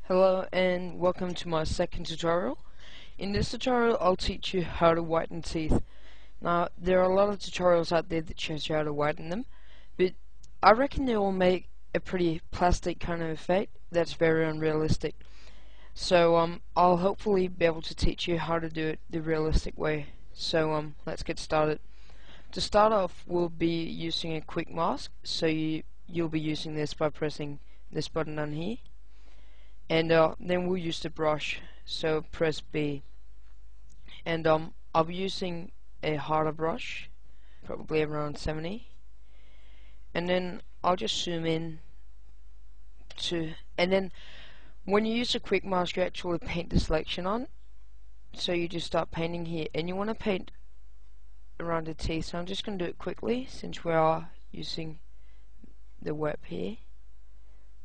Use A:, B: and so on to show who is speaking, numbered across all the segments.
A: Hello and welcome to my second tutorial. In this tutorial I'll teach you how to whiten teeth. Now there are a lot of tutorials out there that shows you how to whiten them, but I reckon they will make a pretty plastic kind of effect that's very unrealistic. So I'll hopefully be able to teach you how to do it the realistic way. So let's get started. To start off we'll be using a quick mask, so you'll be using this by pressing this button down here. And then we'll use the brush, so press B. And I'll be using a harder brush, probably around 70. And then I'll just zoom in and then when you use a quick mask you actually paint the selection on. So you just start painting here, and you want to paint around the teeth. So I'm just going to do it quickly since we are using the web here.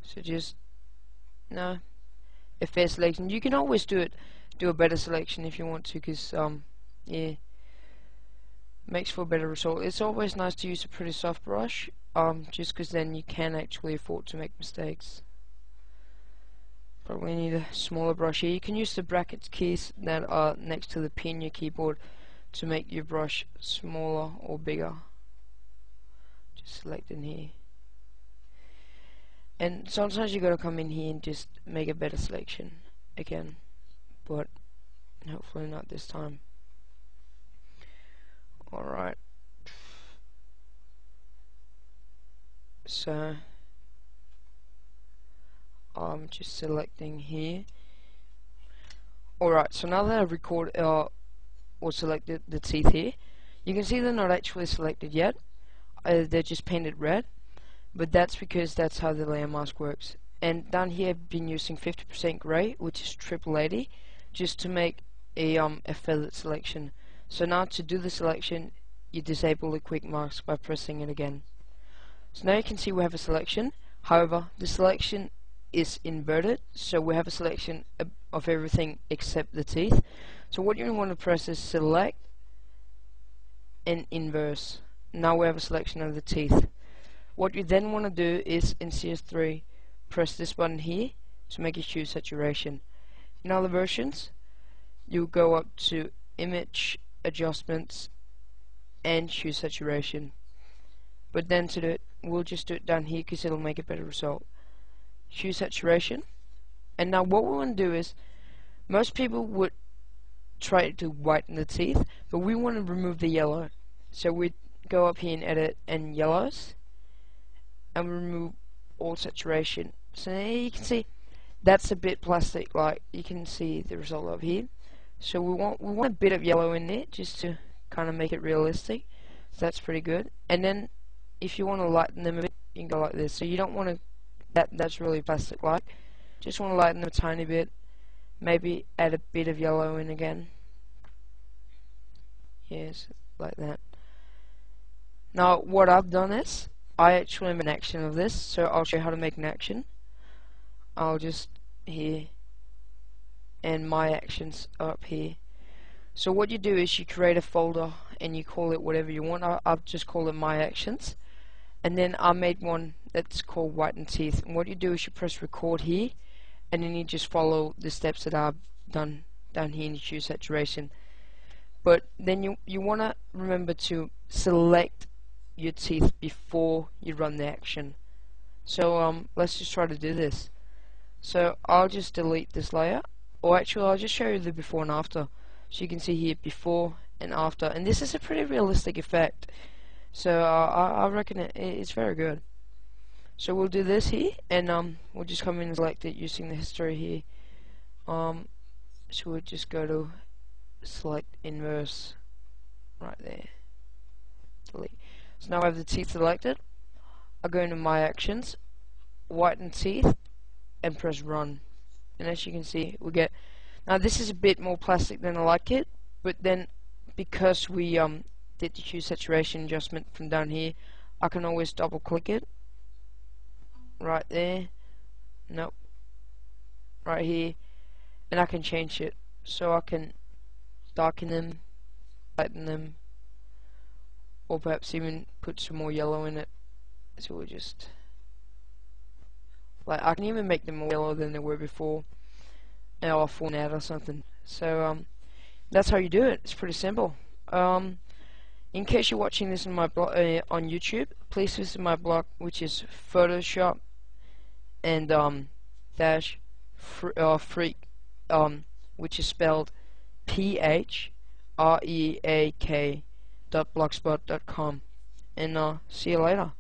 A: So just a fair selection. You can always do a better selection if you want to, because yeah, makes for a better result. It's always nice to use a pretty soft brush, just because then you can actually afford to make mistakes. Probably need a smaller brush here. You can use the bracket keys that are next to the P in your keyboard to make your brush smaller or bigger. Just select in here. And sometimes you gotta come in here and just make a better selection again, but hopefully not this time. Alright, so I'm just selecting here. Alright, so now that I've recorded or selected the teeth here, you can see they're not actually selected yet. They're just painted red. But that's because that's how the layer mask works. And down here I've been using 50% grey, which is triple 80, just to make a feathered selection. So now to do the selection, you disable the quick mask by pressing it again. So now you can see we have a selection. However, the selection is inverted, so we have a selection of everything except the teeth. So what you want to press is select and inverse. Now we have a selection of the teeth. What you then want to do is in CS3 press this button here to make a hue saturation. In other versions you go up to image adjustments and hue saturation, but then to do it we'll just do it down here because it'll make a better result. Hue saturation. And now what we want to do is, most people would try to whiten the teeth, but we want to remove the yellow, so we go up here and edit and yellows and remove all saturation. So now you can see that's a bit plastic, like you can see the result of here. So we want a bit of yellow in there just to kind of make it realistic. So that's pretty good. And then if you want to lighten them a bit, you can go like this. So you don't want to that's really plastic like. Just want to lighten them a tiny bit. Maybe add a bit of yellow in again. Yes, like that. Now what I've done is I actually made an action of this, so I'll show you how to make an action. I'll just here, and my actions are up here. So what you do is you create a folder and you call it whatever you want. I've just called it my actions, and then I made one that's called whiten teeth. And what you do is you press record here, and then you just follow the steps that I've done down here in hue saturation. But then you want to remember to select your teeth before you run the action. So let's just try to do this. So I'll just delete this layer, or actually I'll just show you the before and after, so you can see here before and after, and this is a pretty realistic effect. So I reckon it's very good. So we'll do this here, and we'll just come in and select it using the history here. So we'll just go to select inverse right there, delete. So now I have the teeth selected. I'll go into my actions, whiten teeth, and press run. And as you can see, we get, now this is a bit more plastic than I like it, but then because we did the hue saturation adjustment from down here, I can always double click it right there, nope, right here, and I can change it. So I can darken them, lighten them, or perhaps even put some more yellow in it. So we'll just Like, I can even make them more yellow than they were before, or for an ad or something. So that's how you do it. It's pretty simple. In case you're watching this on my blog on YouTube, please visit my blog, which is Photoshop and dash freak, which is spelled PHREAK .blogspot.com, and see you later.